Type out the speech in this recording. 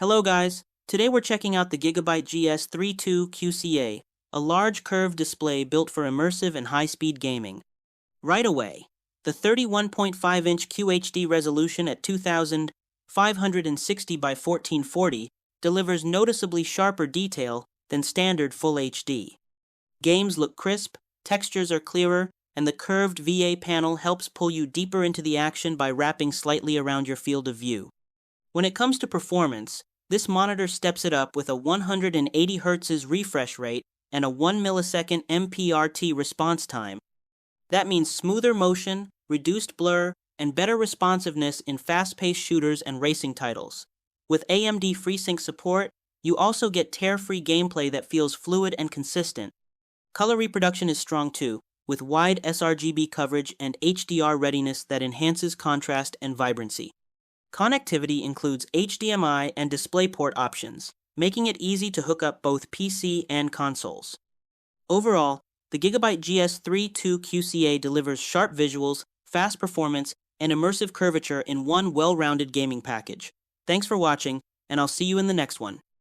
Hello guys, today we're checking out the GIGABYTE GS32QCA, a large curved display built for immersive and high-speed gaming. Right away, the 31.5-inch QHD resolution at 2560 by 1440 delivers noticeably sharper detail than standard Full HD. Games look crisp, textures are clearer, and the curved VA panel helps pull you deeper into the action by wrapping slightly around your field of view. When it comes to performance, this monitor steps it up with a 180 Hz refresh rate and a 1 millisecond MPRT response time. That means smoother motion, reduced blur, and better responsiveness in fast-paced shooters and racing titles. With AMD FreeSync support, you also get tear-free gameplay that feels fluid and consistent. Color reproduction is strong too, with wide sRGB coverage and HDR readiness that enhances contrast and vibrancy. Connectivity includes HDMI and DisplayPort options, making it easy to hook up both PC and consoles. Overall, the GIGABYTE GS32QCA delivers sharp visuals, fast performance, and immersive curvature in one well-rounded gaming package. Thanks for watching, and I'll see you in the next one.